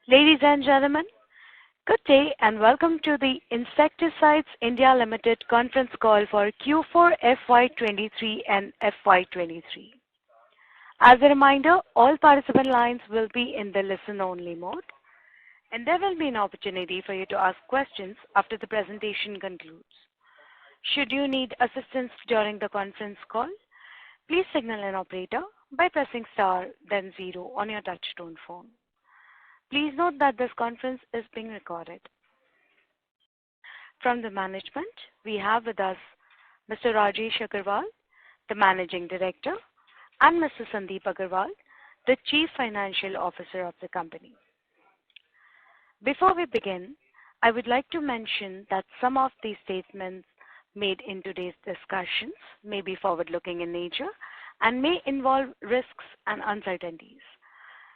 Ladies and gentlemen, good day and welcome to the Insecticides India Limited conference call for Q4 FY23 and FY23. As a reminder, all participant lines will be in the listen-only mode, and there will be an opportunity for you to ask questions after the presentation concludes. Should you need assistance during the conference call, please signal an operator by pressing star then 0 on your touchtone phone. Please note that this conference is being recorded. From the management, we have with us Mr. Rajesh Agarwal, the Managing Director, and Mr. Sandeep Agarwal, the Chief Financial Officer of the company. Before we begin, I would like to mention that some of these statements made in today's discussions may be forward-looking in nature and may involve risks and uncertainties.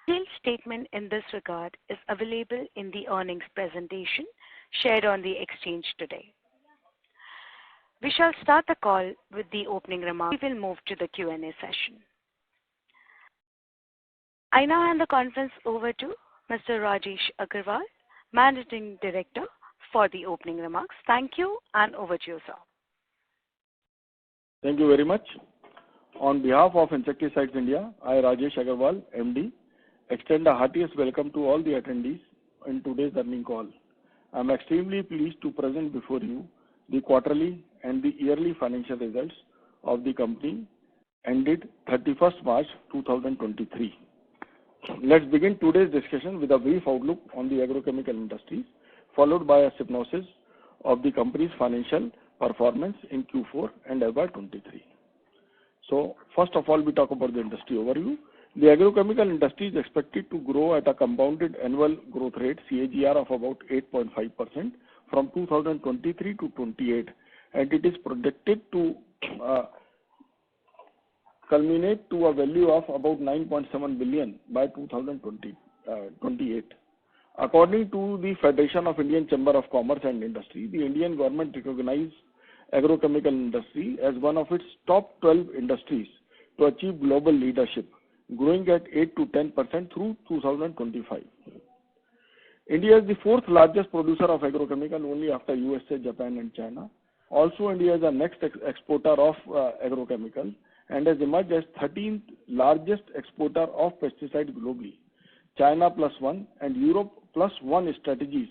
Detailed statement in this regard is available in the earnings presentation shared on the exchange today. We shall start the call with the opening remarks. We will move to the Q&A session. I now hand the conference over to Mr. Rajesh Agarwal, Managing Director, for the opening remarks. Thank you, and over to you, sir. Thank you very much. On behalf of Insecticides India, I, Rajesh Agarwal, MD, extend a heartiest welcome to all the attendees in today's earnings call. I am extremely pleased to present before you the quarterly and the yearly financial results of the company ended 31st March 2023. Let's begin today's discussion with a brief outlook on the agrochemical industry, followed by a synopsis of the company's financial performance in Q4 and FY23. So, first of all, we talk about the industry overview. The agrochemical industry is expected to grow at a compounded annual growth rate CAGR of about 8.5% from 2023 to 28, and it is projected to culminate to a value of about 9.7 billion by 2028. According to the Federation of Indian Chamber of Commerce and Industry, the Indian government recognized agrochemical industry as one of its top 12 industries to achieve global leadership, growing at 8 to 10% through 2025. India is the fourth largest producer of agrochemical only after USA, Japan and China. Also, India is the next exporter of agrochemical and has emerged as 13th largest exporter of pesticides globally. China +1 and Europe +1 strategies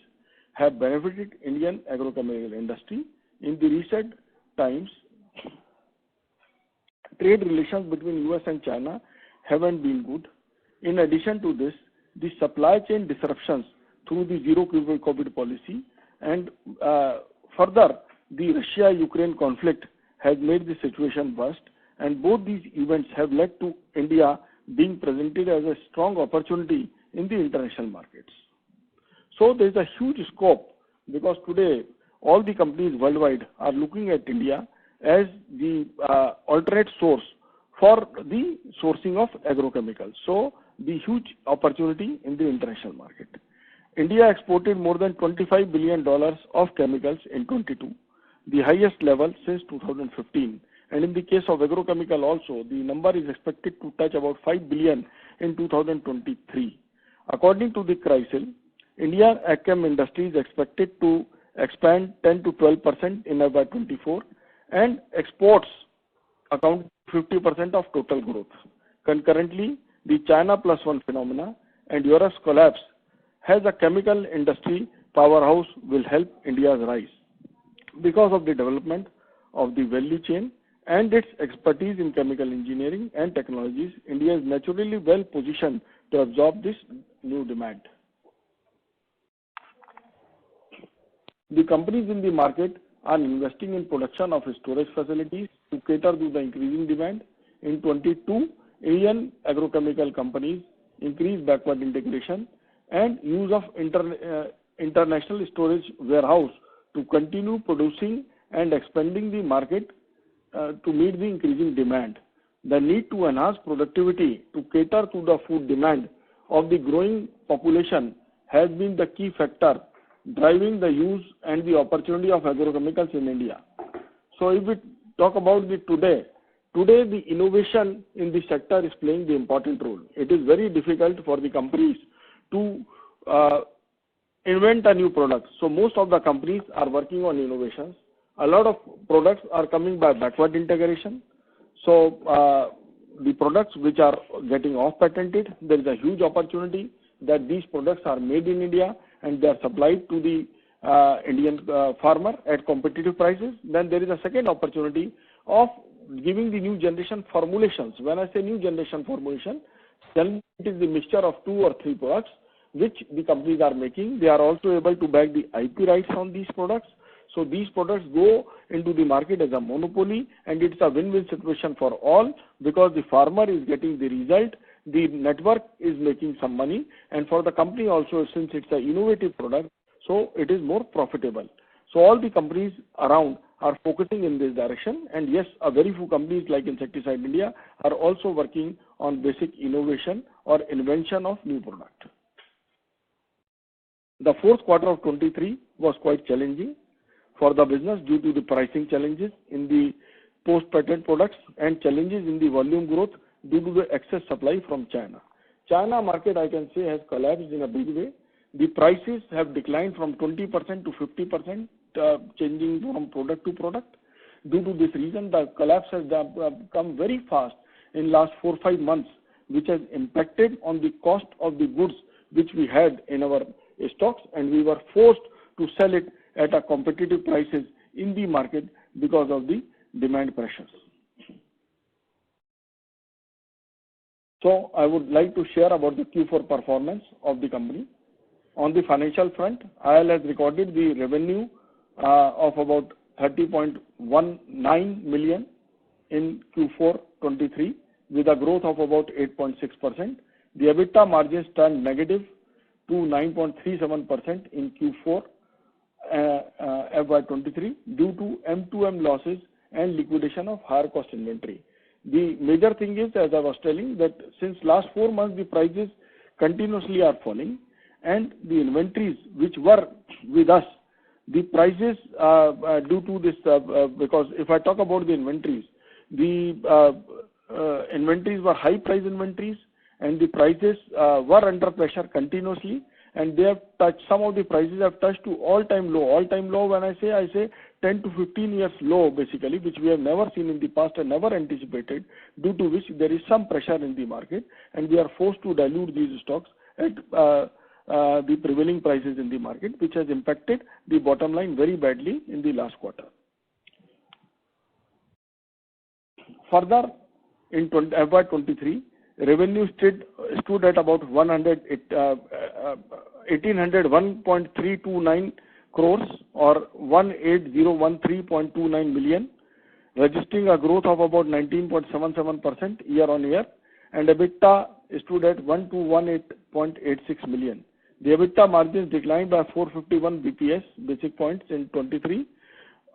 have benefited Indian agrochemical industry. In the recent times, trade relations between US and China haven't been good. In addition to this, the supply chain disruptions through the zero COVID policy and further the Russia-Ukraine conflict has made the situation worse, and both these events have led to India being presented as a strong opportunity in the international markets. So there is a huge scope because today all the companies worldwide are looking at India as the alternate source for the sourcing of agrochemicals. So, the huge opportunity in the international market. India exported more than $25 billion of chemicals in 22, the highest level since 2015. And in the case of agrochemical also, the number is expected to touch about 5 billion in 2023. According to the CRISIL, Indian agchem industry is expected to expand 10 to 12% in FY24, and exports account 50% of total growth. Concurrently, the China +1 phenomena and Europe's collapse as a chemical industry powerhouse will help India's rise. Because of the development of the value chain and its expertise in chemical engineering and technologies, India is naturally well positioned to absorb this new demand. The companies in the market are investing in production of storage facilities to cater to the increasing demand. In 22, Indian agrochemical companies increased backward integration and use of international storage warehouse to continue producing and expanding the market to meet the increasing demand. The need to enhance productivity to cater to the food demand of the growing population has been the key factor driving the use and the opportunity of agrochemicals in India. So if we talk about today the innovation in the sector is playing the important role. It is very difficult for the companies to invent a new product. So most of the companies are working on innovations. A lot of products are coming by backward integration. So the products which are getting off patented, there is a huge opportunity that these products are made in India and they are supplied to the Indian farmer at competitive prices. Then there is a second opportunity of giving the new generation formulations. When I say new generation formulation, then it is the mixture of 2 or 3 products which the companies are making. They are also able to bag the IP rights on these products. So these products go into the market as a monopoly, and it's a win-win situation for all, because the farmer is getting the result, the network is making some money, and for the company also, since it's an innovative product, so it is more profitable. So all the companies around are focusing in this direction, and yes, a very few companies like Insecticide India are also working on basic innovation or invention of new product. The fourth quarter of 23 was quite challenging for the business due to the pricing challenges in the post-patent products and challenges in the volume growth due to the excess supply from China. China market, I can say, has collapsed in a big way. The prices have declined from 20% to 50%, changing from product to product. Due to this reason, the collapse has come very fast in last 4-5 months, which has impacted on the cost of the goods which we had in our stocks, and we were forced to sell it at a competitive prices in the market because of the demand pressures. So I would like to share about the Q4 performance of the company. On the financial front, IL has recorded the revenue of about 30.19 million in Q4 23 with a growth of about 8.6%. The EBITDA margins turned negative to 9.37% in Q4 FY23 due to M2M losses and liquidation of higher cost inventory. The major thing is, as I was telling, that since last 4 months the prices continuously are falling, and the inventories which were with us, the prices due to this, because if I talk about the inventories were high price inventories, and the prices were under pressure continuously, and they have touched, some of the prices have touched to all-time low. All-time low, when I say 10 to 15 years low basically, which we have never seen in the past and never anticipated, due to which there is some pressure in the market, and we are forced to dilute these stocks at the prevailing prices in the market, which has impacted the bottom line very badly in the last quarter. Further, in FY23, revenue stood at about 1801.329 crores or 18013.29 million, registering a growth of about 19.77% year on year, and EBITDA stood at 1218.86 million. The EBITDA margins declined by 451 basic points in 23,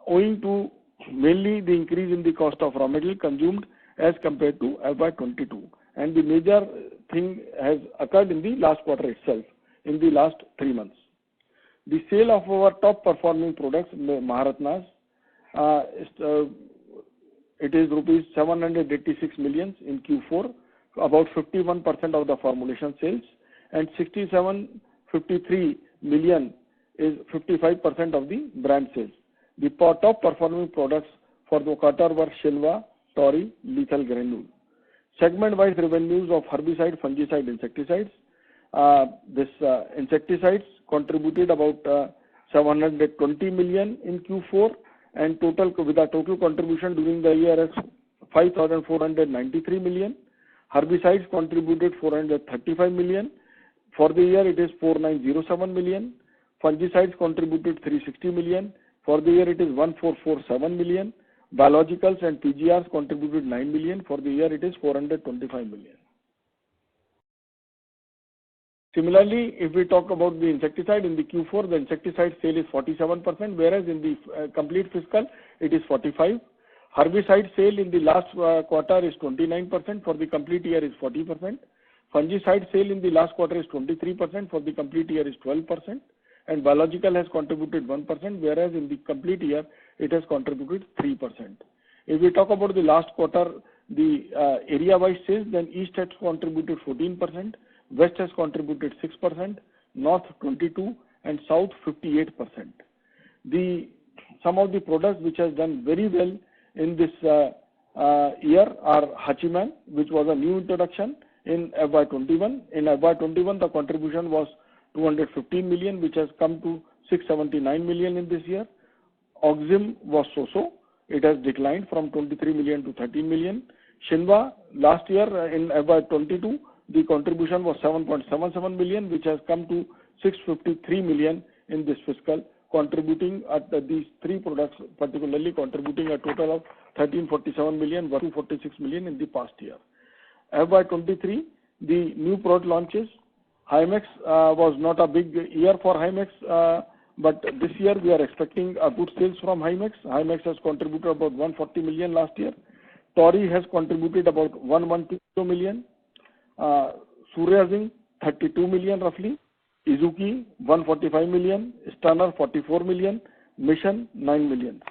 owing to mainly the increase in the cost of raw material consumed as compared to FY22. And the major thing has occurred in the last quarter itself, in the last 3 months. The sale of our top performing products, Maharatnas, it is rupees 786 million in Q4, about 51% of the formulation sales, and 6753 million is 55% of the brand sales. The top performing products for the quarter were Shilva, Tori, Lethal Granule. Segment-wise revenues of herbicide, fungicide, insecticides. Insecticides contributed about 720 million in Q4, and with a total contribution during the year is 5,493 million. Herbicides contributed 435 million. For the year, it is 4907 million. Fungicides contributed 360 million. For the year, it is 1447 million. Biologicals and PGRs contributed 9 million. For the year, it is 425 million. Similarly, if we talk about the insecticide, in the Q4, the insecticide sale is 47%, whereas in the complete fiscal, it is 45%. Herbicide sale in the last quarter is 29%, for the complete year is 40%. Fungicide sale in the last quarter is 23%, for the complete year is 12%. And biological has contributed 1%, whereas in the complete year, it has contributed 3%. If we talk about the last quarter, the area-wise sales, then East has contributed 14%, West has contributed 6%, North 22%, and South 58%. Some of the products which has done very well in this year are Hachiman, which was a new introduction in FY21. In FY21, the contribution was 215 million, which has come to 679 million in this year. Oxim was so-so. It has declined from 23 million to 13 million. Shinva, last year in FY22, the contribution was 7.77 million, which has come to 653 million in this fiscal, contributing at these three products, particularly contributing a total of 1347 million, 246 million in the past year. FY23, the new product launches, Hymex was not a big year for Hymex, but this year we are expecting a good sales from Hymex. Hymex has contributed about 140 million last year. Tori has contributed about 112 million. Surya Zinc, 32 million roughly. Izuki, 145 million. Stunner, 44 million. Mission, 9 million.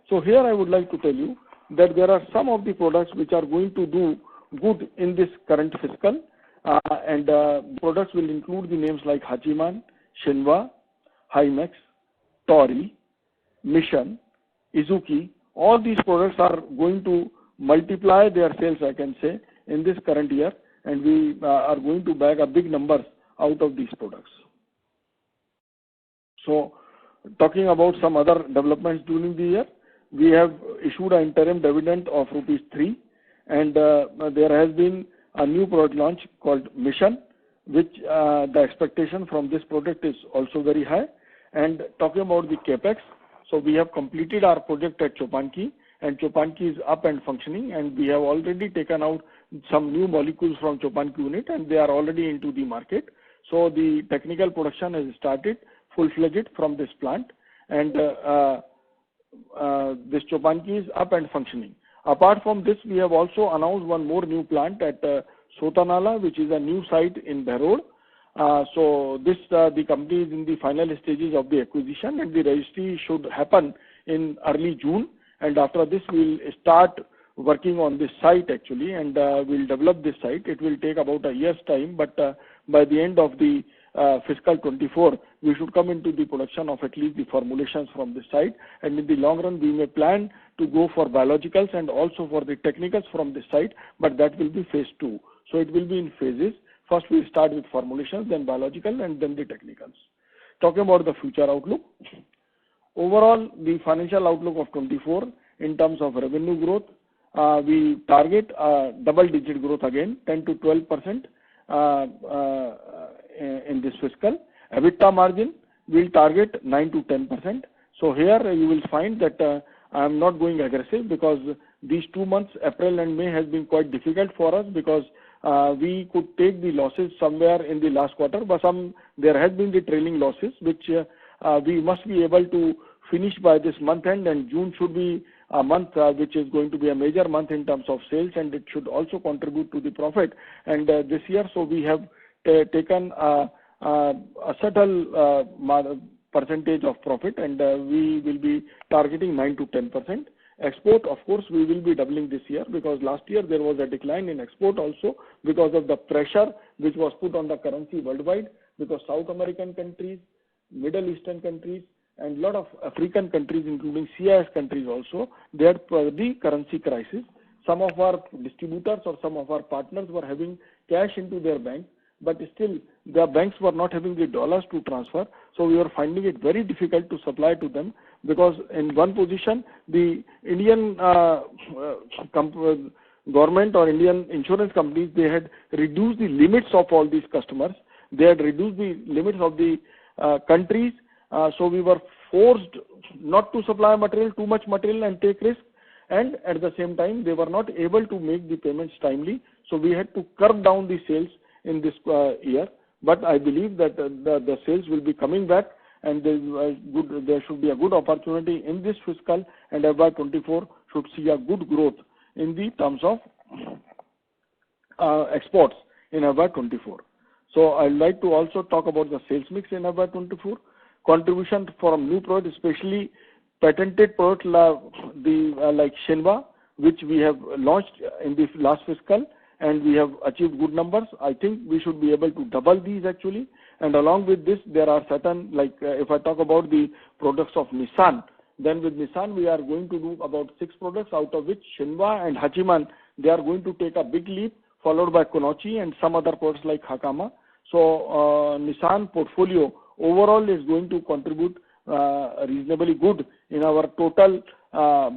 So here I would like to tell you that there are some of the products which are going to do good in this current fiscal, and products will include the names like Hachiman, Shinva, Hymex, Tori, Mission, Izuki. All these products are going to multiply their sales, I can say, in this current year, and we are going to bag a big numbers out of these products. So, talking about some other developments during the year, we have issued an interim dividend of rupees 3, and there has been a new product launch called Mission, which the expectation from this product is also very high. And talking about the capex, so we have completed our project at Chopanki, and Chopanki is up and functioning, and we have already taken out some new molecules from Chopanki unit, and they are already into the market. So the technical production has started full-fledged from this plant, and this Chopanki is up and functioning. Apart from this, we have also announced one more new plant at Sotanala, which is a new site in Behror. So this the company is in the final stages of the acquisition, and the registry should happen in early June. And after this, we'll start working on this site actually, and we'll develop this site. It will take about a year's time, but by the end of the fiscal 24, we should come into the production of at least the formulations from this site. And in the long run, we may plan to go for biologicals and also for the technicals from this site, but that will be phase 2. So it will be in phases. First, we'll start with formulations, then biological, and then the technicals. Talking about the future outlook. Overall, the financial outlook of 24 in terms of revenue growth, we target double-digit growth again, 10 to 12% in this fiscal. EBITDA margin will target 9 to 10%. So here you will find that I am not going aggressive, because these 2 months, April and May, has been quite difficult for us, because we could take the losses somewhere in the last quarter, but there has been the trailing losses, which we must be able to finish by this month end, and June should be a month which is going to be a major month in terms of sales, and it should also contribute to the profit. And this year, so we have taken a subtle percentage of profit, and we will be targeting 9 to 10%. Export, of course, we will be doubling this year, because last year there was a decline in export also because of the pressure which was put on the currency worldwide, because South American countries, Middle Eastern countries, and a lot of African countries, including CIS countries also, they had the currency crisis. Some of our distributors or some of our partners were having cash into their bank, but still the banks were not having the dollars to transfer. So we were finding it very difficult to supply to them, because in one position, the Indian government or Indian insurance companies, they had reduced the limits of all these customers. They had reduced the limits of the countries. So we were forced not to supply material, too much material, and take risk. And at the same time, they were not able to make the payments timely. So we had to curb down the sales in this year. But I believe that the sales will be coming back, and there should be a good opportunity in this fiscal, and FY24 should see a good growth in the terms of exports in FY24. So I'd like to also talk about the sales mix in FY24. Contribution from new products, especially patented products like Shinva, which we have launched in the last fiscal, and we have achieved good numbers. I think we should be able to double these actually. And along with this, there are certain, like if I talk about the products of Nissan, then with Nissan, we are going to do about 6 products, out of which Shinwa and Hachiman, they are going to take a big leap, followed by Konochi and some other products like Hakama. So Nissan portfolio overall is going to contribute reasonably good in our total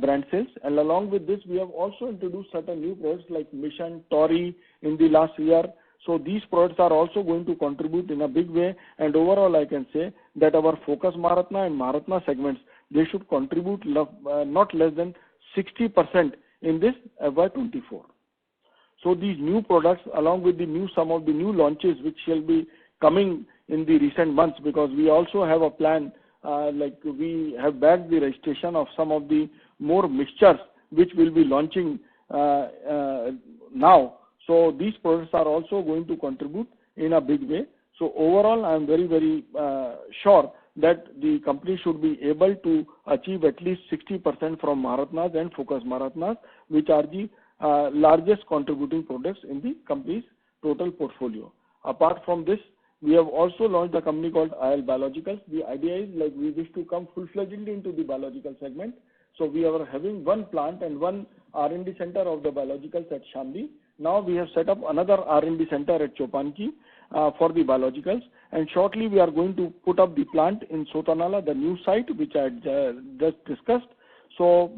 brand sales. And along with this, we have also introduced certain new products like Mission, Tori in the last year. So these products are also going to contribute in a big way. And overall, I can say that our Focus Maharatna and Maharatna segments, they should contribute not less than 60% in this FY24. So these new products, along with some of the new launches which shall be coming in the recent months, because we also have a plan, like we have bagged the registration of some of the more mixtures which will be launching now. So these products are also going to contribute in a big way. So overall, I am very, very sure that the company should be able to achieve at least 60% from Maharatnas and Focus Maharatnas, which are the largest contributing products in the company's total portfolio. Apart from this, we have also launched a company called IL Biologicals. The idea is like we wish to come full-fledged into the biological segment. So we are having one plant and one R&D center of the biologicals at Shamli. Now we have set up another R&D center at Chopanki for the biologicals, and shortly we are going to put up the plant in Sotanala, the new site which I just discussed. So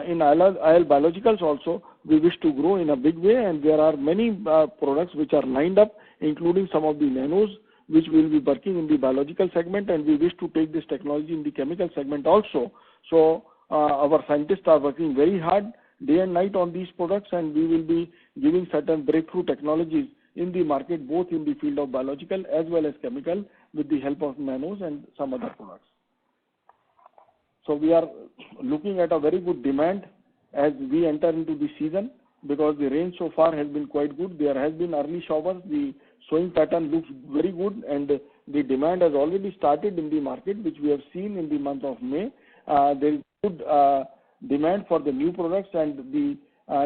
in IL Biologicals also, we wish to grow in a big way, and there are many products which are lined up, including some of the nanos which will be working in the biological segment, and we wish to take this technology in the chemical segment also. So our scientists are working very hard day and night on these products, and we will be giving certain breakthrough technologies in the market, both in the field of biological as well as chemical, with the help of nanos and some other products. So we are looking at a very good demand as we enter into the season, because the rain so far has been quite good. There has been early showers. The sowing pattern looks very good, and the demand has already started in the market, which we have seen in the month of May. There is good demand for the new products and the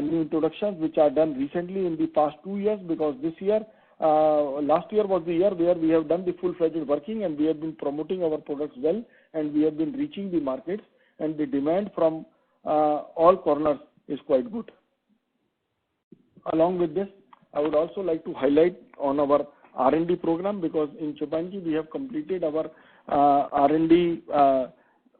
new introductions which are done recently in the past 2 years, because this year, last year was the year where we have done the full-fledged working, and we have been promoting our products well, and we have been reaching the markets, and the demand from all corners is quite good. Along with this, I would also like to highlight on our R&D program, because in Chopanki we have completed our R&D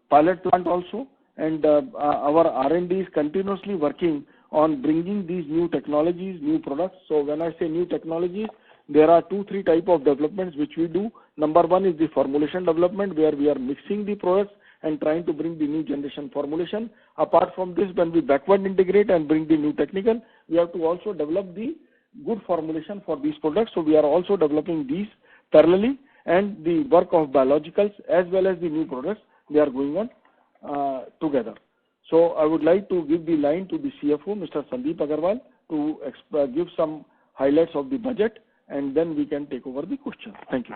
pilot plant also, and our R&D is continuously working on bringing these new technologies, new products. So when I say new technologies, there are 2-3 types of developments which we do. Number one is the formulation development, where we are mixing the products and trying to bring the new generation formulation. Apart from this, when we backward integrate and bring the new technical, we have to also develop the good formulation for these products. So we are also developing these parallelly, and the work of biologicals as well as the new products, they are going on together. So I would like to give the line to the CFO, Mr. Sandeep Agarwal, to give some highlights of the budget, and then we can take over the questions. Thank you.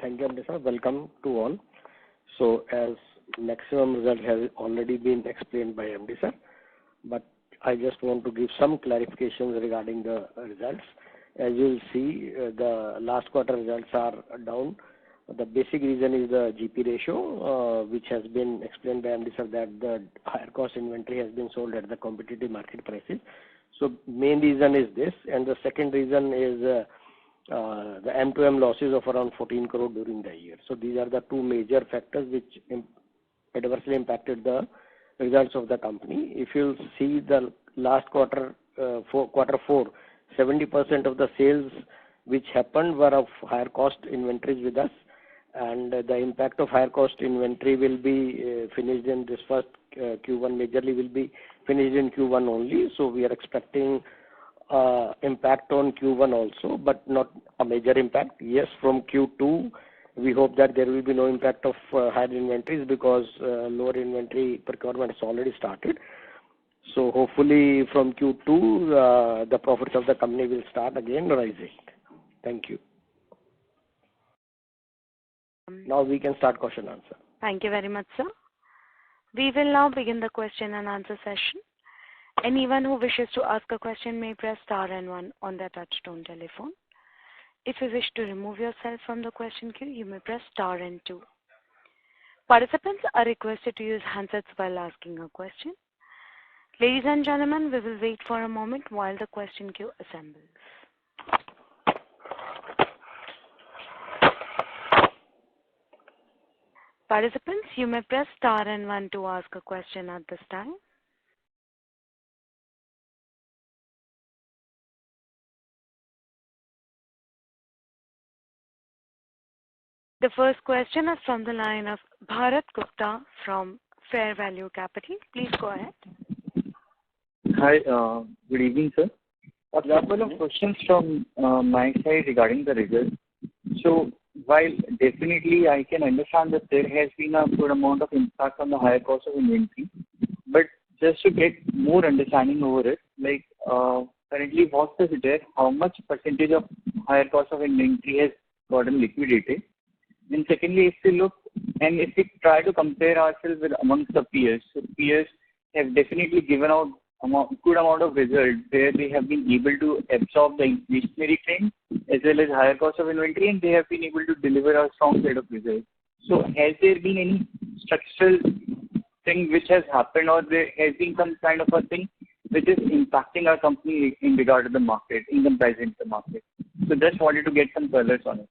Thank you, sir. Welcome to all. So as maximum result has already been explained by MD sir, but I just want to give some clarifications regarding the results. As you will see, the last quarter results are down. The basic reason is the GP ratio, which has been explained by MD sir, that the higher cost inventory has been sold at the competitive market prices. So main reason is this, and the second reason is the M2M losses of around 14 crore during the year. So these are the two major factors which adversely impacted the results of the company. If you see the last quarter, quarter 4, 70% of the sales which happened were of higher cost inventories with us, and the impact of higher cost inventory will be finished in this first Q1, majorly will be finished in Q1 only. So we are expecting impact on Q1 also, but not a major impact. Yes, from Q2 we hope that there will be no impact of higher inventories, because lower inventory procurement has already started. So hopefully from Q2 the profits of the company will start again rising. Thank you. Now we can start question answer. Thank you very much, sir. We will now begin the question and answer session. Anyone who wishes to ask a question may press star and 1 on their touchtone telephone. If you wish to remove yourself from the question queue, you may press star and 2. Participants are requested to use handsets while asking a question. Ladies and gentlemen, we will wait for a moment while the question queue assembles. Participants, you may press star and 1 to ask a question at this time. The first question is from the line of Bharat Gupta from Fair Value Capital. Please go ahead. Hi, good evening, sir. A couple of questions from my side regarding the results. So, while definitely I can understand that there has been a good amount of impact on the higher cost of inventory, but just to get more understanding over it, like currently what is there, how much percentage of higher cost of inventory has gotten liquidated? And secondly, if we look and if we try to compare ourselves with amongst the peers, so peers have definitely given out good amount of results where they have been able to absorb the inflationary trend as well as higher cost of inventory, and they have been able to deliver a strong set of results. So has there been any structural thing which has happened, or there has been some kind of a thing which is impacting our company in regard to the market, in comparison to the market? So just wanted to get some colors on it.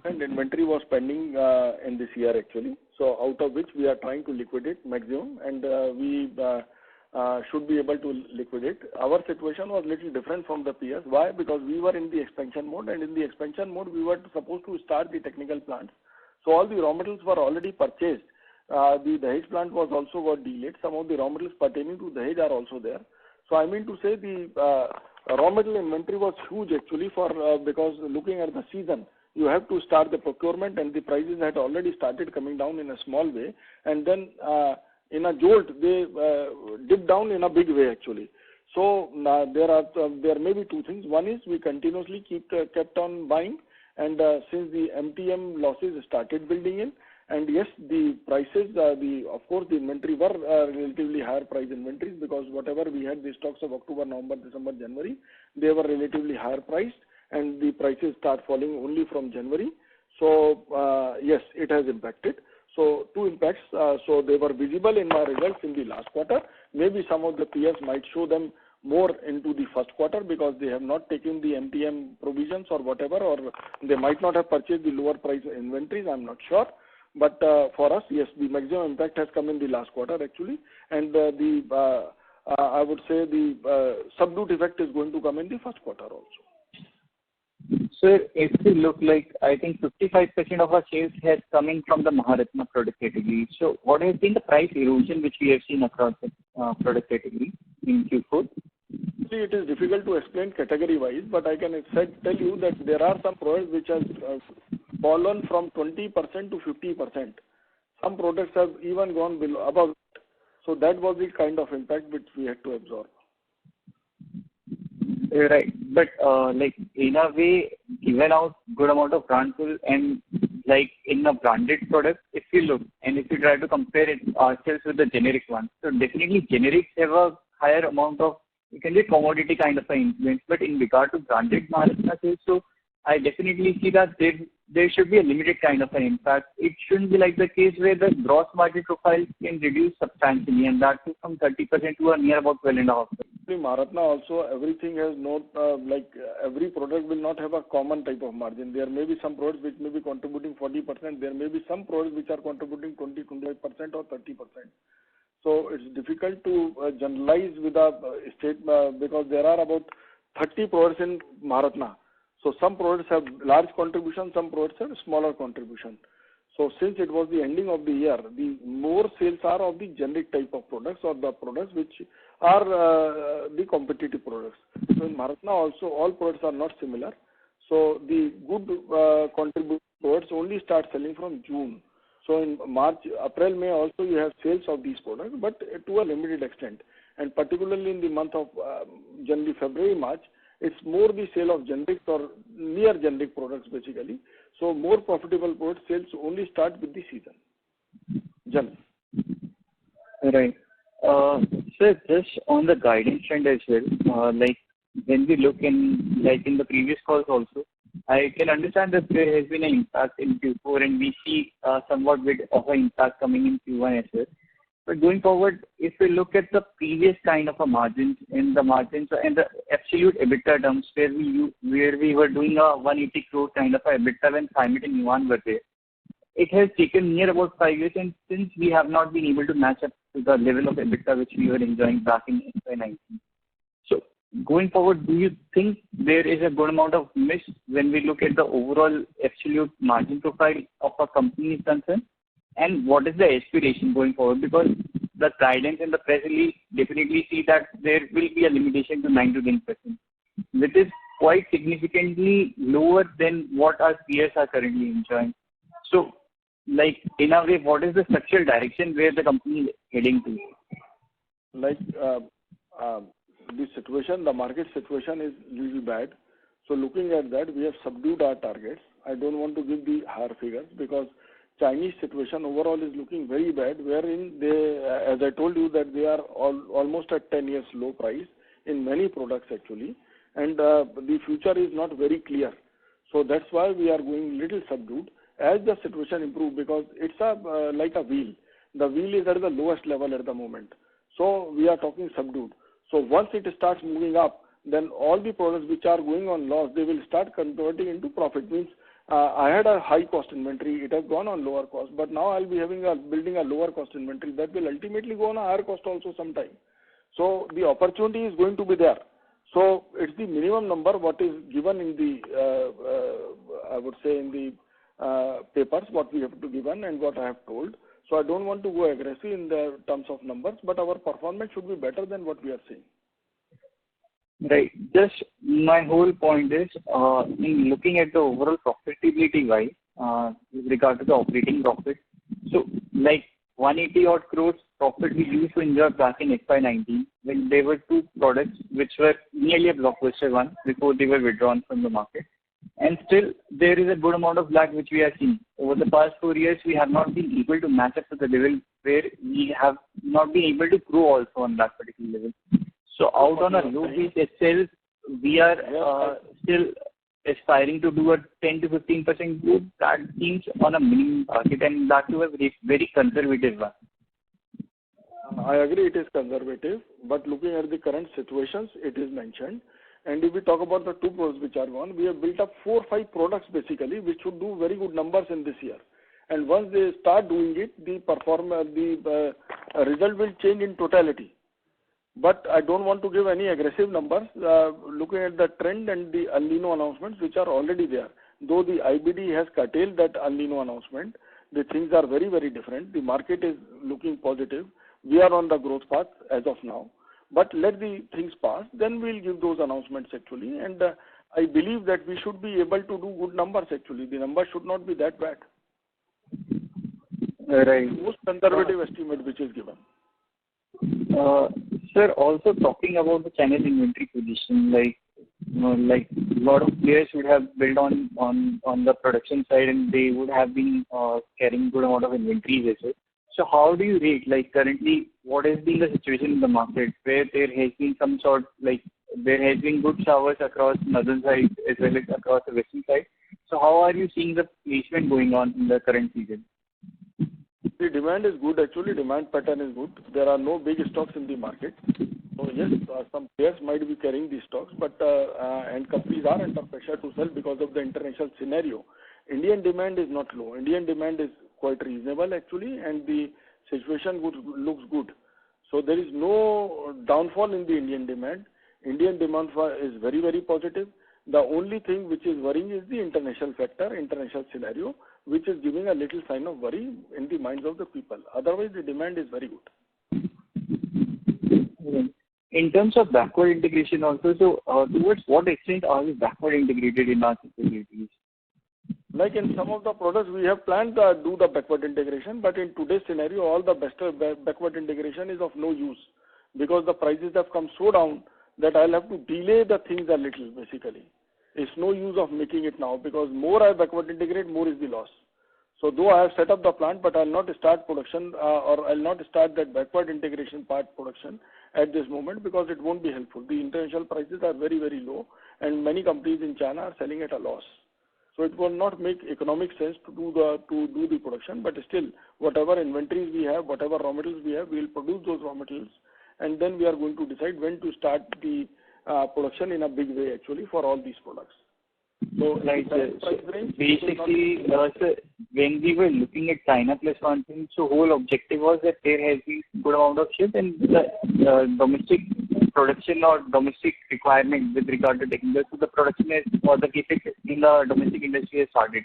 60% inventory was pending in this year actually. So out of which we are trying to liquidate maximum, and we should be able to liquidate. Our situation was little different from the peers. Why? Because we were in the expansion mode, and in the expansion mode we were supposed to start the technical plants. So all the raw materials were already purchased. The Dahej plant was also got delayed. Some of the raw materials pertaining to Dahej are also there. So I mean to say the raw material inventory was huge actually because looking at the season, you have to start the procurement, and the prices had already started coming down in a small way, and then in a jolt they dipped down in a big way actually. So there may be two things. One is we continuously kept on buying, and since the MTM losses started building in, and yes, the prices, of course the inventory were relatively higher price inventories, because whatever we had the stocks of October, November, December, January, they were relatively higher priced, and the prices start falling only from January. So yes, it has impacted. So two impacts. So they were visible in my results in the last quarter. Maybe some of the peers might show them more into the first quarter because they have not taken the MTM provisions or whatever, or they might not have purchased the lower price inventories. I'm not sure. But for us, yes, the maximum impact has come in the last quarter actually, and I would say the subdued effect is going to come in the first quarter also. So if we look like, I think 55% of our sales has coming from the Maharatna product category. So what has been the price erosion which we have seen across the product category in Q4? See, it is difficult to explain category-wise, but I can tell you that there are some products which have fallen from 20% to 50%. Some products have even gone below, above. So that was the kind of impact which we had to absorb. Right, but like in a way, given out good amount of brand pull, and like in a branded product, if you look and if you try to compare it ourselves with the generic one, so definitely generics have a higher amount of, you can say, commodity kind of an influence. But in regard to branded Maharatna sales, so I definitely see that there should be a limited kind of an impact. It shouldn't be like the case where the gross margin profile can reduce substantially, and that is from 30% to a near about 12.5%. Maharatna also, everything has not, every product will not have a common type of margin. There may be some products which may be contributing 40%. There may be some products which are contributing 20, 25% or 30%. So it's difficult to generalize with a state because there are about 30 products in Maharatna. So some products have large contribution, some products have smaller contribution. So since it was the ending of the year, the more sales are of the generic type of products, or the products which are the competitive products. So in Maharatna also, all products are not similar. So the good contributing products only start selling from June. So in March, April, May also you have sales of these products, but to a limited extent. And particularly in the month of January, February, March, it's more the sale of generics or near generic products basically. So more profitable product sales only start with the season. Generally. Right. So just on the guidance trend as well, like when we look in, like in the previous calls also, I can understand that there has been an impact in Q4 and we see somewhat bit of an impact coming in Q1 as well. But going forward, if we look at the previous kind of a margins and the absolute EBITDA terms where we were doing a 180 crore kind of a EBITDA when Climate and Yuan were there, it has taken near about 5 years, and since we have not been able to match up to the level of EBITDA which we were enjoying back in FY19. So going forward, do you think there is a good amount of miss when we look at the overall absolute margin profile of a company is concerned? And what is the aspiration going forward? Because the guidance and the press release definitely see that there will be a limitation to 9 to 10%, which is quite significantly lower than what our peers are currently enjoying. So, like, in a way, what is the structural direction where the company is heading to? Like, the situation, the market situation is really bad. So looking at that, we have subdued our targets. I don't want to give the higher figures because Chinese situation overall is looking very bad, wherein they, as I told you, that they are almost at 10 years low price in many products actually, and the future is not very clear. So that's why we are going little subdued as the situation improves, because it's like a wheel. The wheel is at the lowest level at the moment. So we are talking subdued. So once it starts moving up, then all the products which are going on loss, they will start converting into profit. Means I had a high cost inventory, it has gone on lower cost, but now I'll be building a lower cost inventory that will ultimately go on a higher cost also sometime. So the opportunity is going to be there. So it's the minimum number what is given in the, I would say in the papers, what we have to given and what I have told. So I don't want to go aggressive in the terms of numbers, but our performance should be better than what we are seeing. Right. Just my whole point is, in looking at the overall profitability wise, with regard to the operating profit. So, like 180 odd crores profit we used to enjoy back in FY19 when there were two products which were nearly a blockbuster one before they were withdrawn from the market. And still, there is a good amount of lag which we are seeing. Over the past 4 years, we have not been able to match up to the level where we have not been able to grow also on that particular level. So out on a low base itself, we are still aspiring to do a 10 to 15% growth. That seems on a minimum target, and that to a very conservative one. I agree it is conservative, but looking at the current situations, it is mentioned. And if we talk about the two products which are gone, we have built up 4 or 5 products basically which should do very good numbers in this year. And once they start doing it, the result will change in totality. But I don't want to give any aggressive numbers, looking at the trend and the El Nino announcements which are already there. Though the IBD has curtailed that El Nino announcement, the things are very, very different. The market is looking positive. We are on the growth path as of now. But let the things pass, then we'll give those announcements actually. And I believe that we should be able to do good numbers actually. The numbers should not be that bad. Right. Most conservative estimate which is given. Sir, also talking about the channel inventory position, like a lot of players would have built on the production side, and they would have been carrying good amount of inventories as well. So how do you rate, like currently, what has been the situation in the market where there has been some sort, like there has been good showers across northern side as well as across the western side. So how are you seeing the placement going on in the current season? The demand is good actually, demand pattern is good. There are no big stocks in the market. So yes, some players might be carrying these stocks, but and companies are under pressure to sell because of the international scenario. Indian demand is not low. Indian demand is quite reasonable actually, and the situation looks good. So there is no downfall in the Indian demand. Indian demand is very, very positive. The only thing which is worrying is the international factor, international scenario, which is giving a little sign of worry in the minds of the people. Otherwise, the demand is very good. In terms of backward integration also, so towards what extent are we backward integrated in our capabilities? Like in some of the products, we have planned to do the backward integration, but in today's scenario, all the backward integration is of no use because the prices have come so down that I'll have to delay the things a little basically. It's no use of making it now because more I backward integrate, more is the loss. So though I have set up the plant, but I'll not start production or I'll not start that backward integration part production at this moment because it won't be helpful. The international prices are very, very low, and many companies in China are selling at a loss. So it will not make economic sense to do the production, but still, whatever inventories we have, whatever raw materials we have, we will produce those raw materials, and then we are going to decide when to start the production in a big way actually for all these products. So, right, so basically, when we were looking at China plus one thing, so whole objective was that there has been good amount of shift and the domestic production or domestic requirement with regard to technical, so the production has, or the capex in the domestic industry has started.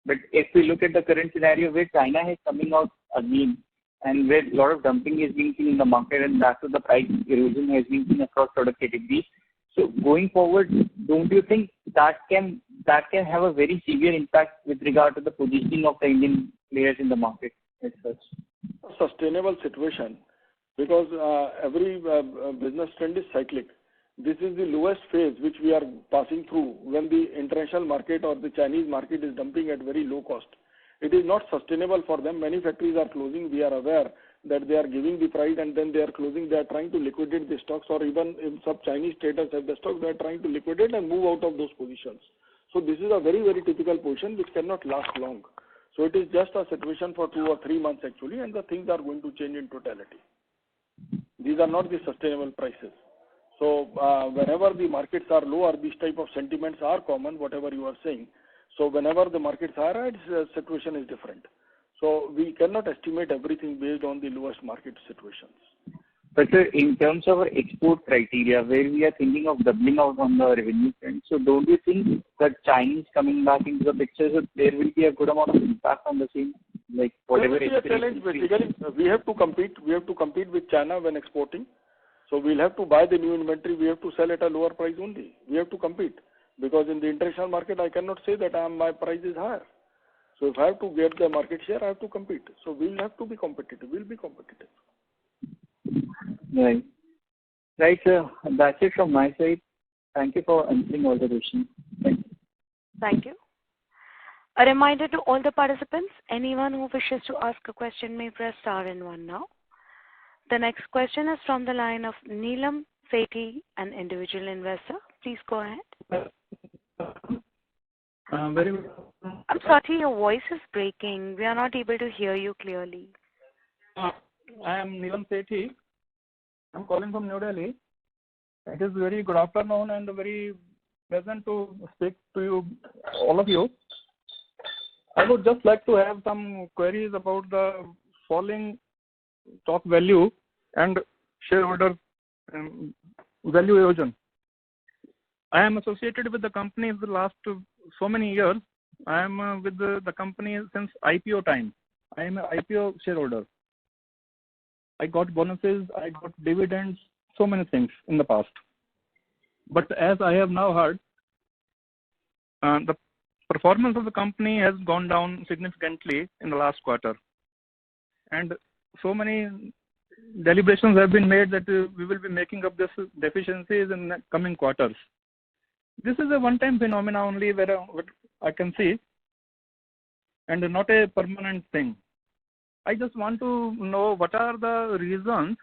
But if we look at the current scenario where China is coming out again and where a lot of dumping is being seen in the market and that's why the price erosion has been seen across product categories. So going forward, don't you think that can have a very severe impact with regard to the positioning of the Indian players in the market as such? A sustainable situation, because every business trend is cyclic. This is the lowest phase which we are passing through when the international market or the Chinese market is dumping at very low cost. It is not sustainable for them. Many factories are closing. We are aware that they are giving the price and then they are closing. They are trying to liquidate the stocks, or even if some Chinese traders have the stock, they are trying to liquidate and move out of those positions. So this is a very, very typical position which cannot last long. So it is just a situation for 2 or 3 months actually, and the things are going to change in totality. These are not the sustainable prices. So whenever the markets are low or these type of sentiments are common, whatever you are saying. So whenever the markets are high, the situation is different. So we cannot estimate everything based on the lowest market situations. But sir, in terms of our export criteria, where we are thinking of doubling out on the revenue front, so don't you think that Chinese coming back into the picture, so there will be a good amount of impact on the same, like whatever? There will be a challenge basically. We have to compete. We have to compete with China when exporting. So we'll have to buy the new inventory. We have to sell at a lower price only. We have to compete because in the international market, I cannot say that my price is higher. So if I have to get the market share, I have to compete. So we'll have to be competitive. We'll be competitive. Right. Right, sir. That's it from my side. Thank you for answering all the questions. Thank you. Thank you. A reminder to all the participants, anyone who wishes to ask a question may press star and 1 now. The next question is from the line of Neelam Sethi, an individual investor. Please go ahead. Very good. I'm sorry, your voice is breaking. We are not able to hear you clearly. I am Neelam Sethi. I'm calling from New Delhi. It is very good afternoon and very pleasant to speak to you, all of you. I would just like to have some queries about the falling stock value and shareholder value erosion. I am associated with the company for the last so many years. I am with the company since IPO time. I am an IPO shareholder. I got bonuses, I got dividends, so many things in the past. But as I have now heard, the performance of the company has gone down significantly in the last quarter. And so many deliberations have been made that we will be making up these deficiencies in the coming quarters. This is a one-time phenomenon only where I can see, and not a permanent thing. I just want to know what are the reasons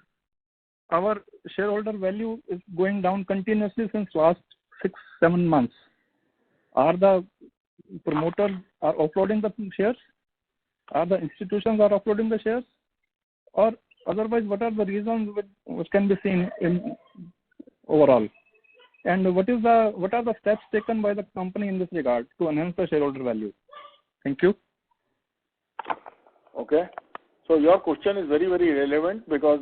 our shareholder value is going down continuously since last 6-7 months. Are the promoters are offloading the shares? Are the institutions are offloading the shares? Or otherwise, what are the reasons which can be seen in overall? And what are the steps taken by the company in this regard to enhance the shareholder value? Thank you. Okay. So your question is very, very relevant because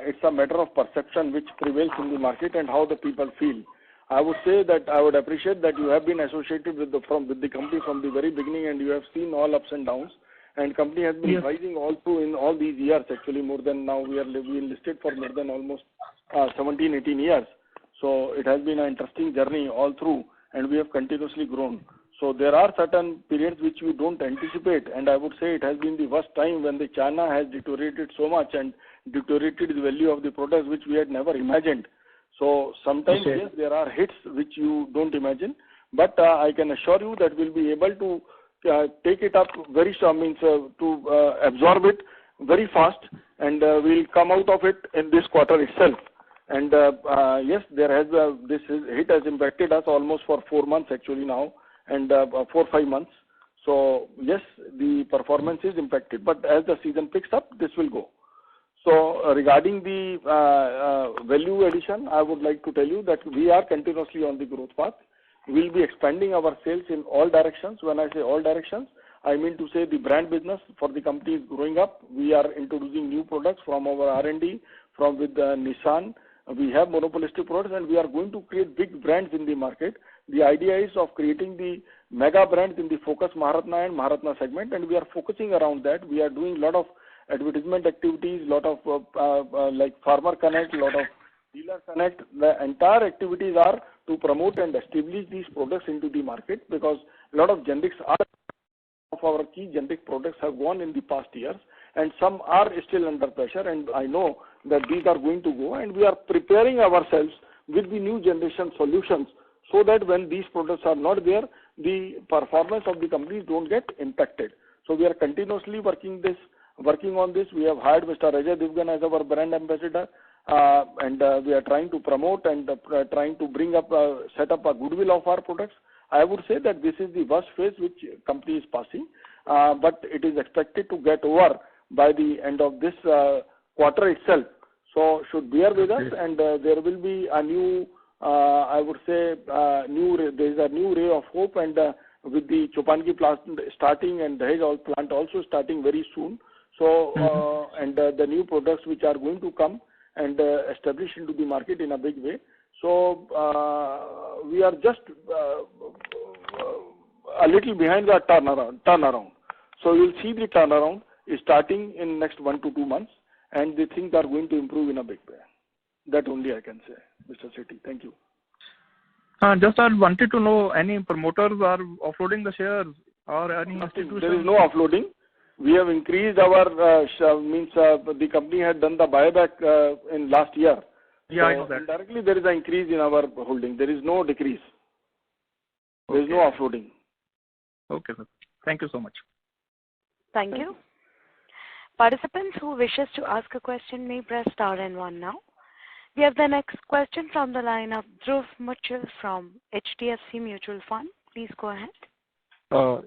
it's a matter of perception which prevails in the market and how the people feel. I would say that I would appreciate that you have been associated with the company from the very beginning and you have seen all ups and downs. And company has been rising all through in all these years. Actually, more than now we listed for more than almost 17, 18 years. So it has been an interesting journey all through, and we have continuously grown. So there are certain periods which we don't anticipate, and I would say it has been the worst time when the China has deteriorated so much and deteriorated the value of the products which we had never imagined. So sometimes yes, there are hits which you don't imagine, but I can assure you that we'll be able to take it up very absorb it very fast, and we'll come out of it in this quarter itself. And yes, this hit has impacted us almost for 4 months actually now, and 4 or 5 months. So yes, the performance is impacted, but as the season picks up, this will go. So regarding the value addition, I would like to tell you that we are continuously on the growth path. We will be expanding our sales in all directions. When I say all directions, I mean to say the brand business for the company is growing up. We are introducing new products from our R&D, from with Nissan. We have monopolistic products, and we are going to create big brands in the market. The idea is of creating the mega brands in the focus Maharatna and Maharatna segment, and we are focusing around that. We are doing a lot of advertisement activities, lot of like Farmer Connect, lot of Dealer Connect. The entire activities are to promote and establish these products into the market, because a lot of generics of our key generic products have gone in the past years, and some are still under pressure, and I know that these are going to go, and we are preparing ourselves with the new generation solutions so that when these products are not there, the performance of the companies don't get impacted. So we are continuously working on this. We have hired Mr. Ajay Divgan as our brand ambassador, and we are trying to promote and trying to bring up, set up a goodwill of our products. I would say that this is the worst phase which company is passing, but it is expected to get over by the end of this quarter itself. So should bear with us, and there will be a new, I would say, there is a new ray of hope, and with the Chopanki plant starting and the Dahej plant also starting very soon. So and the new products which are going to come and establish into the market in a big way. So we are just a little behind the turnaround. So you'll see the turnaround is starting in next 1 to 2 months, and the things are going to improve in a big way. That only I can say, Mr. Sethi. Thank you. Just I wanted to know, any promoters are offloading the shares or any institutions? There is no offloading. We have increased our the company had done the buyback in last year. Yeah, so I know that. Indirectly, there is an increase in our holding. There is no decrease. There is no offloading. Okay, sir. Thank you so much. Thank you. Participants who wishes to ask a question may press star and 1 now. We have the next question from the line of Dhruv Muchal from HDFC Mutual Fund. Please go ahead.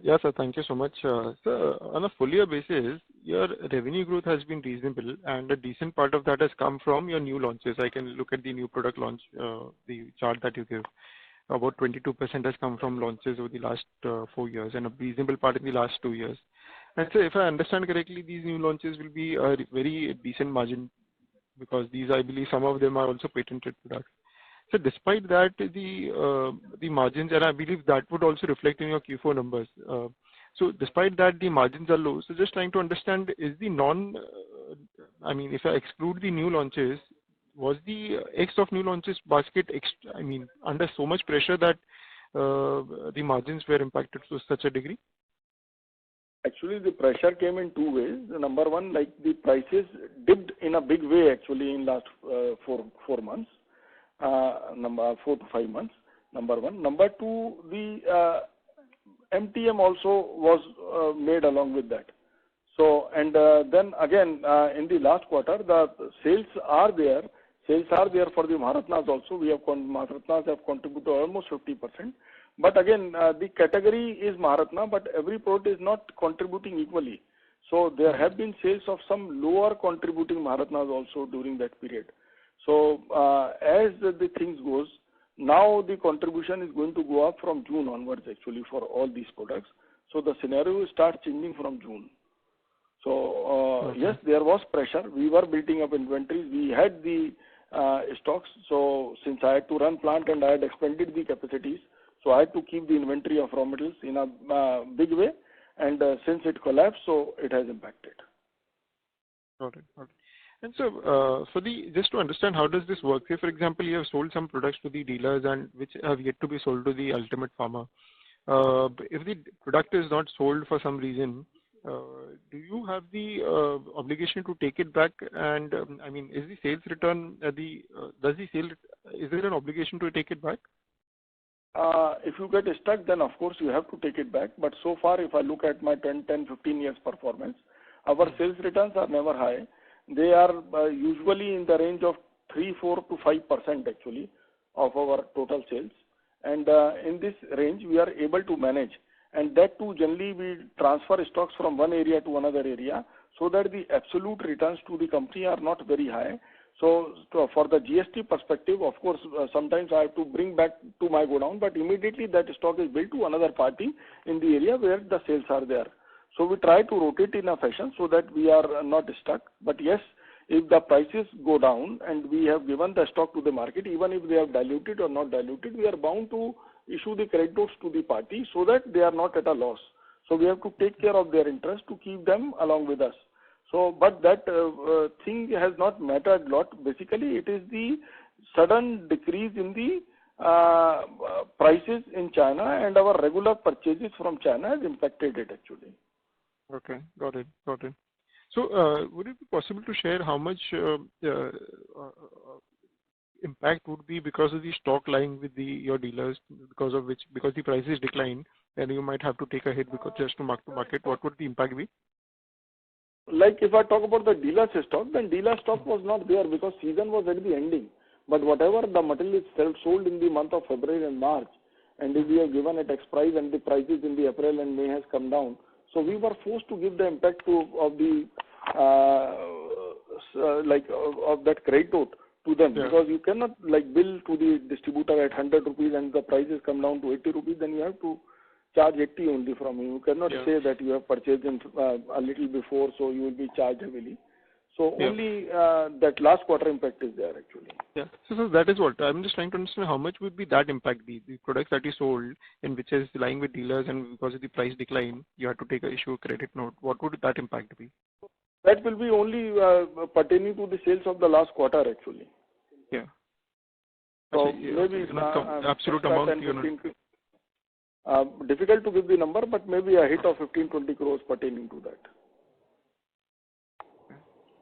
Yes, sir. Thank you so much. Sir, on a full year basis, your revenue growth has been reasonable, and a decent part of that has come from your new launches. I can look at the new product launch, the chart that you give. About 22% has come from launches over the last 4 years, and a reasonable part in the last 2 years. And so, if I understand correctly, these new launches will be a very decent margin, because these, I believe, some of them are also patented products. So despite that, the margins, and I believe that would also reflect in your Q4 numbers. So despite that, the margins are low. So just trying to understand, is the I mean, if I exclude the new launches, was the X of new launches basket, under so much pressure that the margins were impacted to such a degree? Actually, the pressure came in 2 ways. Number one, like the prices dipped in a big way actually in last 4 months. 4 to 5 months, number one. Number two, the MTM also was made along with that. So, and then again, in the last quarter, the sales are there. Sales are there for the Maharatnas also. Maharatnas have contributed almost 50%. But again, the category is Maharatna, but every product is not contributing equally. So there have been sales of some lower contributing Maharatnas also during that period. So as the things goes, now the contribution is going to go up from June onwards actually for all these products. So the scenario will start changing from June. So yes, there was pressure. We were building up inventories. We had the stocks. So since I had to run plant and I had expanded the capacities, so I had to keep the inventory of raw materials in a big way. And since it collapsed, so it has impacted. Got it. And so, just to understand, how does this work? Say, for example, you have sold some products to the dealers and which have yet to be sold to the ultimate farmer. If the product is not sold for some reason, do you have the obligation to take it back? And is the sales return is there an obligation to take it back? If you get stuck, then of course you have to take it back. But so far, if I look at my 10, 15 years performance, our sales returns are never high. They are usually in the range of 4 to 5% actually of our total sales. And in this range, we are able to manage. And that too, generally, we transfer stocks from one area to another area so that the absolute returns to the company are not very high. So for the GST perspective, of course, sometimes I have to bring back to my godown, but immediately that stock is billed to another party in the area where the sales are there. So we try to rotate in a fashion so that we are not stuck. But yes, if the prices go down and we have given the stock to the market, even if they have diluted or not diluted, we are bound to issue the credit notes to the party so that they are not at a loss. So we have to take care of their interest to keep them along with us. So, but that thing has not mattered a lot. Basically, it is the sudden decrease in the prices in China, and our regular purchases from China has impacted it actually. Okay, got it. So, would it be possible to share how much impact would be because of the stock lying with your dealers, because the prices decline, and you might have to take a hit because just to market? What would the impact be? Like if I talk about the dealer stock, then dealer stock was not there because season was at the ending. But whatever the material is sold in the month of February and March, and if we have given at X price and the prices in the April and May has come down, so we were forced to give the impact of that credit note to them, because you cannot like bill to the distributor at 100 rupees and the prices come down to 80 rupees, then you have to charge 80 only from you. You cannot say that you have purchased them a little before, so you will be charged heavily. So only that last quarter impact is there actually. Yeah. So that is what I'm just trying to understand. How much would be that impact be? The products that you sold and which is lying with dealers, and because of the price decline, you have to take a issue credit note. What would that impact be? That will be only pertaining to the sales of the last quarter actually. Yeah. So maybe absolute amount. Difficult to give the number, but maybe a hit of 15-20 crores pertaining to that.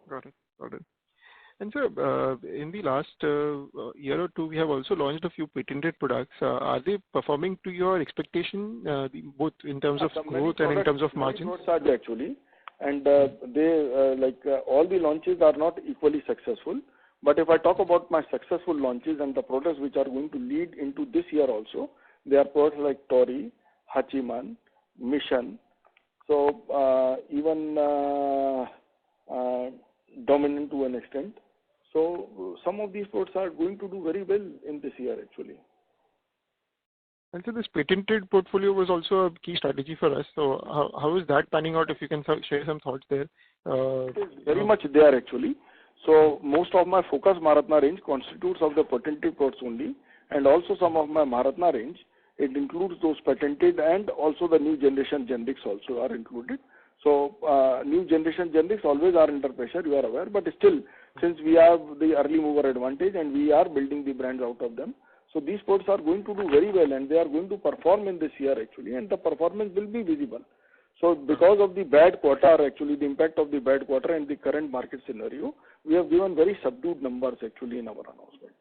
Got it. And sir, in the last year or two, we have also launched a few patented products. Are they performing to your expectation, both in terms of growth and in terms of margins? Actually, and all the launches are not equally successful. But if I talk about my successful launches and the products which are going to lead into this year also, they are products like Tori, Hachiman, Mission, so even Dominant to an extent. So some of these products are going to do very well in this year actually. And so this patented portfolio was also a key strategy for us. So how is that panning out? If you can share some thoughts there. It is very much there actually. So most of my focus Maharatna range constitutes of the patented products only, and also some of my Maharatna range. It includes those patented and also the new generation generics also are included. So new generation generics always are under pressure, you are aware, but still, since we have the early mover advantage and we are building the brands out of them, so these products are going to do very well and they are going to perform in this year actually, and the performance will be visible. So because of the bad quarter actually, the impact of the bad quarter and the current market scenario, we have given very subdued numbers actually in our announcement.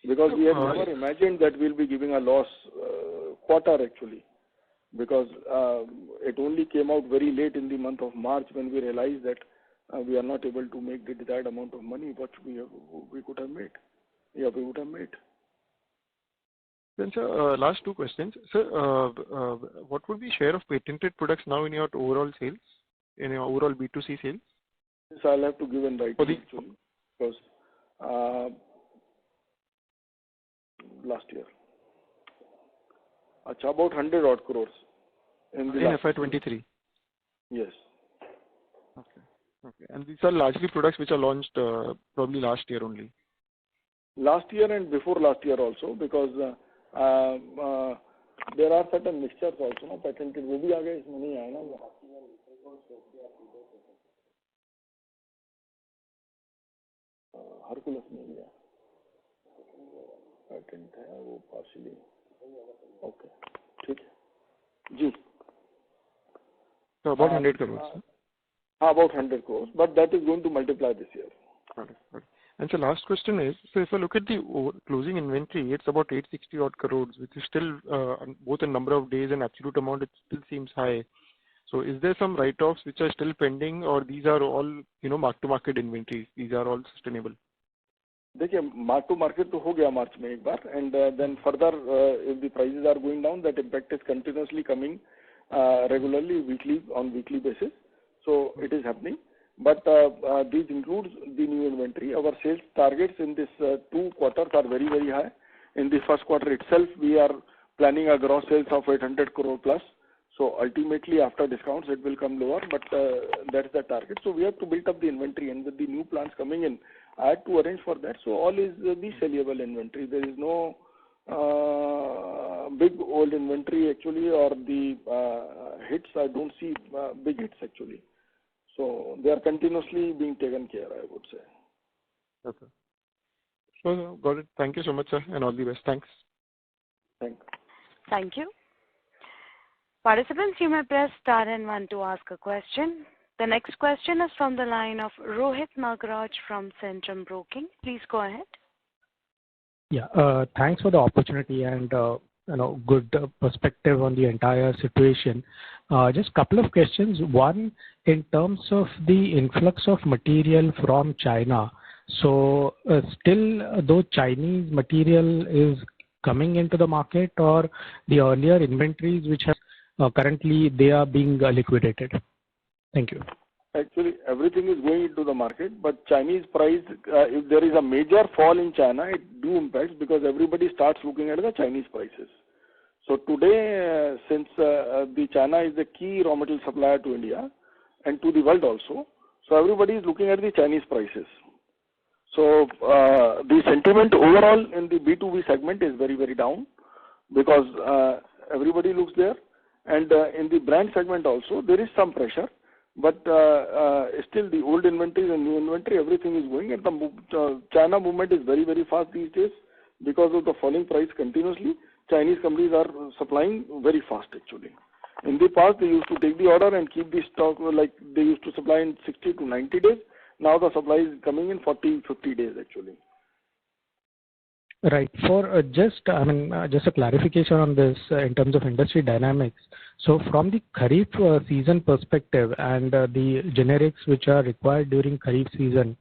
Because we have never imagined that we will be giving a loss quarter actually. Because it only came out very late in the month of March when we realized that we are not able to make the desired amount of money what we could have made. Yeah, we would have made. Then, sir, last two questions. Sir, what would be share of patented products now in your overall sales, in your overall B2C sales? Yes, I'll have to give in writing actually, because last year. About 100 odd crores. In FY23? Yes. Okay. And these are largely products which are launched probably last year only? Last year and before last year also, because there are certain mixtures also, no, patented. वो भी आगे इसमें नहीं आया ना. Hercules में भी है. Patent है वो partially. Okay. ठीक है. जी. So about 100 crores. About 100 crores, but that is going to multiply this year. Got it. And so last question is, so if I look at the closing inventory, it's about 860 odd crores, which is still both in number of days and absolute amount, it still seems high. So is there some write-offs which are still pending, or these are all, mark-to-market inventories? These are all sustainable? देखिए mark to market तो हो गया मार्च में एक बार, and then further if the prices are going down, that impact is continuously coming regularly on weekly basis, so it is happening. But this includes the new inventory. Our sales targets in this 2 quarters are very high. In the first quarter itself, we are planning a gross sales of 800 crore plus. So ultimately, after discounts, it will come lower, but that's the target. So we have to build up the inventory, and with the new plants coming in, I had to arrange for that. So all is the sellable inventory. There is no big old inventory actually, or the hits. I don't see big hits actually. So they are continuously being taken care, I would say. Okay. So got it. Thank you so much, sir, and all the best. Thanks. Thank you. Participants, you may press star and 1 to ask a question. The next question is from the line of Rohit Nagraj from Centrum Broking. Please go ahead. Yeah, thanks for the opportunity and good perspective on the entire situation. Just couple of questions. One, in terms of the influx of material from China. So still, though Chinese material is coming into the market, or the earlier inventories which have currently they are being liquidated. Thank you. Actually, everything is going into the market, but Chinese price, if there is a major fall in China, it do impacts because everybody starts looking at the Chinese prices. So today, since the China is the key raw material supplier to India and to the world also, so everybody is looking at the Chinese prices. So the sentiment overall in the B2B segment is very down because everybody looks there, and in the brand segment also there is some pressure. But still the old inventory and new inventory, everything is going, and the China movement is very fast these days because of the falling price continuously. Chinese companies are supplying very fast actually. In the past they used to take the order and keep the stock, like they used to supply in 60 to 90 days. Now the supply is coming in 40-50 days actually. Right. For just a clarification on this in terms of industry dynamics. So from the Kharif season perspective and the generics which are required during Kharif season,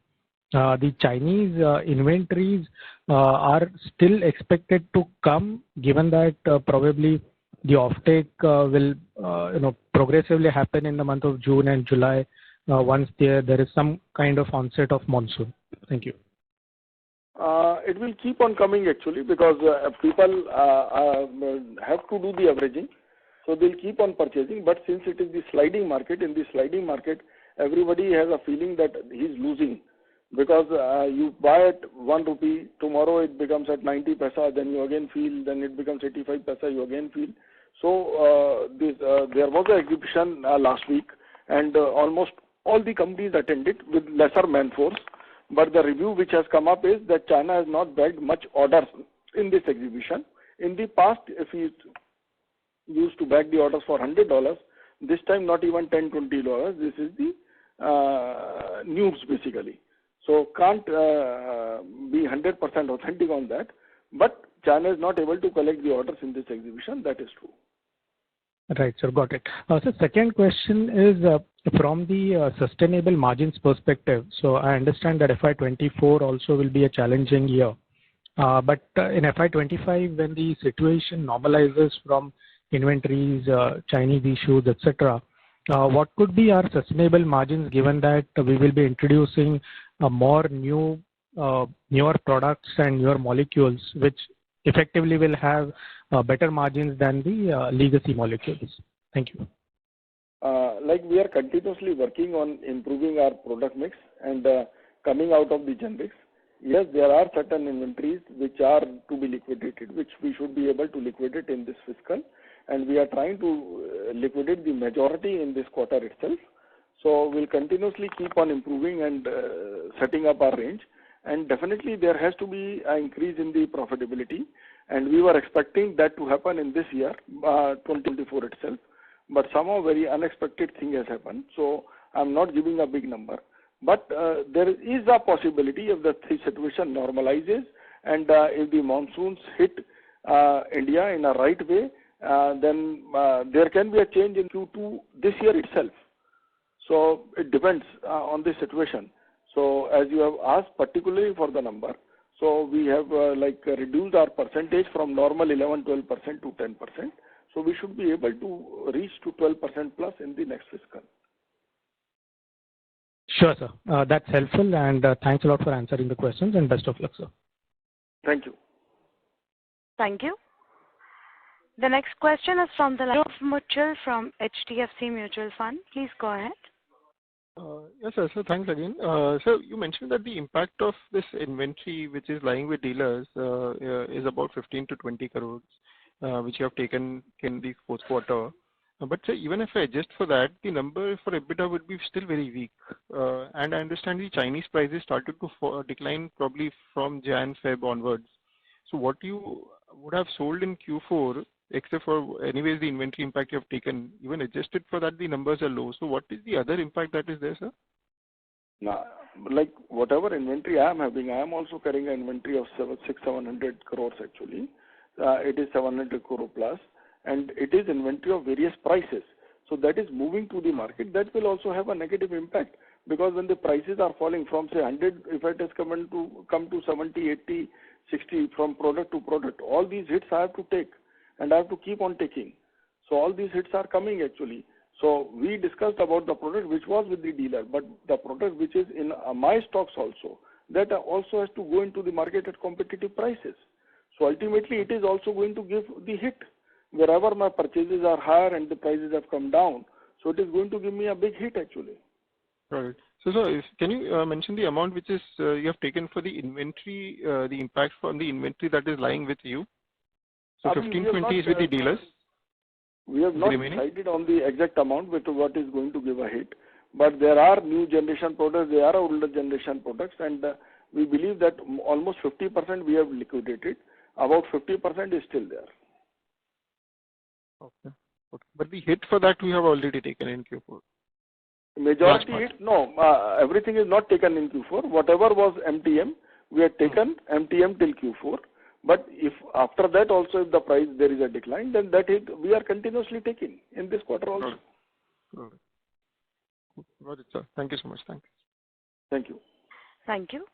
the Chinese inventories are still expected to come, given that probably the offtake will progressively happen in the month of June and July once there is some kind of onset of monsoon. Thank you. It will keep on coming actually because people have to do the averaging, so they'll keep on purchasing. But since it is the sliding market, in the sliding market, everybody has a feeling that he's losing because you buy at 1 rupee, tomorrow it becomes at 90 paisa, then you again feel, then it becomes 85 paisa, you again feel. So there was an exhibition last week, and almost all the companies attended with lesser manforce. But the review which has come up is that China has not bagged much orders in this exhibition. In the past, if he used to bag the orders for $100, this time not even $10-20. This is the news basically. So can't be 100% authentic on that. But China is not able to collect the orders in this exhibition. That is true. Right, sir. Got it. So second question is from the sustainable margins perspective. So I understand that FY24 also will be a challenging year. But in FY25, when the situation normalizes from inventories, Chinese issues, etc., what could be our sustainable margins given that we will be introducing more newer products and newer molecules which effectively will have better margins than the legacy molecules? Thank you. Like we are continuously working on improving our product mix and coming out of the generics. Yes, there are certain inventories which are to be liquidated, which we should be able to liquidate in this fiscal, and we are trying to liquidate the majority in this quarter itself. So we'll continuously keep on improving and setting up our range, and definitely there has to be an increase in the profitability, and we were expecting that to happen in this year, 2024 itself, but somehow very unexpected thing has happened. So I'm not giving a big number, but there is a possibility if the situation normalizes and if the monsoons hit India in a right way, then there can be a change in Q2 this year itself. So it depends on the situation. So as you have asked particularly for the number, So we have reduced our percentage from normal 11-12% to 10%. So we should be able to reach to 12% plus in the next fiscal. Sure, sir. That's helpful, and thanks a lot for answering the questions, and best of luck, sir. Thank you. Thank you. The next question is from the line of Muchal from HDFC Mutual Fund. Please go ahead. Yes, sir. So thanks again. So you mentioned that the impact of this inventory, which is lying with dealers, is about 15 to 20 crores, which you have taken in the fourth quarter. But sir, even if I adjust for that, the number for EBITDA would be still very weak. And I understand the Chinese prices started to decline probably from Jan, Feb onwards. So what you would have sold in Q4, except for anyways the inventory impact you have taken, even adjusted for that, the numbers are low. So what is the other impact that is there, sir? Now, like whatever inventory I am having, I am also carrying an inventory of 700 crores actually. It is 700 crore plus, and it is inventory of various prices. So that is moving to the market. That will also have a negative impact, because when the prices are falling from say 100, if it has come to 70, 80, 60 from product to product, all these hits I have to take, and I have to keep on taking. So all these hits are coming actually. So we discussed about the product which was with the dealer, but the product which is in my stocks also, that also has to go into the market at competitive prices. So ultimately it is also going to give the hit wherever my purchases are higher and the prices have come down. So it is going to give me a big hit actually. Right. So, sir, can you mention the amount which is you have taken for the inventory, the impact from the inventory that is lying with you? So 15-20 is with the dealers? We have not decided on the exact amount with what is going to give a hit. But there are new generation products, there are older generation products, and we believe that almost 50% we have liquidated. About 50% is still there. Okay. Okay. But the hit for that we have already taken in Q4. Majority hit? No. Everything is not taken in Q4. Whatever was MTM, we had taken MTM till Q4. But if after that also if the price there is a decline, then that hit we are continuously taking in this quarter also. Got it. Got it, sir. Thank you so much. Thank you. Thank you. Thank you.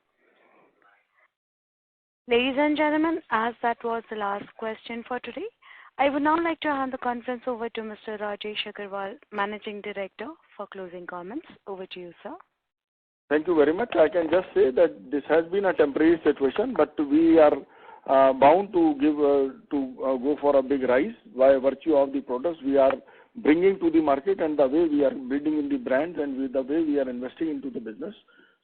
Ladies and gentlemen, as that was the last question for today, I would now like to hand the conference over to Mr. Rajesh Agarwal, Managing Director, for closing comments. Over to you, sir. Thank you very much. I can just say that this has been a temporary situation, but we are bound to go for a big rise by virtue of the products we are bringing to the market and the way we are building in the brands and with the way we are investing into the business.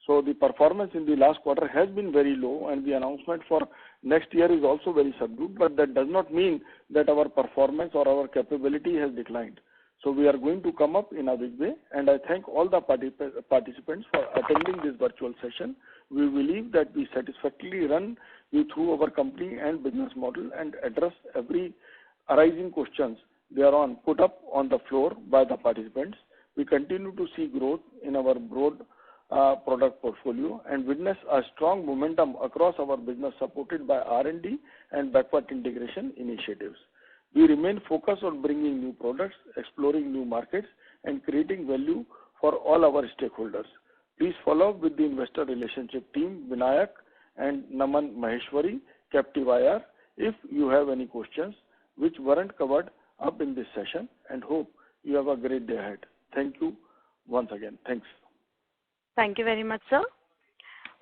So the performance in the last quarter has been very low, and the announcement for next year is also very subdued, but that does not mean that our performance or our capability has declined. So we are going to come up in a big way, and I thank all the participants for attending this virtual session. We believe that we satisfactorily run you through our company and business model and address every arising questions thereon put up on the floor by the participants. We continue to see growth in our broad product portfolio and witness a strong momentum across our business supported by R&D and backward integration initiatives. We remain focused on bringing new products, exploring new markets, and creating value for all our stakeholders. Please follow up with the investor relationship team, Vinayak and Naman Maheshwari, Captive IR, if you have any questions which weren't covered up in this session, and hope you have a great day ahead. Thank you once again. Thanks. Thank you very much, sir.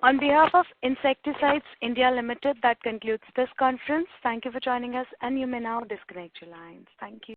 On behalf of Insecticides India Limited, that concludes this conference. Thank you for joining us, and you may now disconnect your lines. Thank you.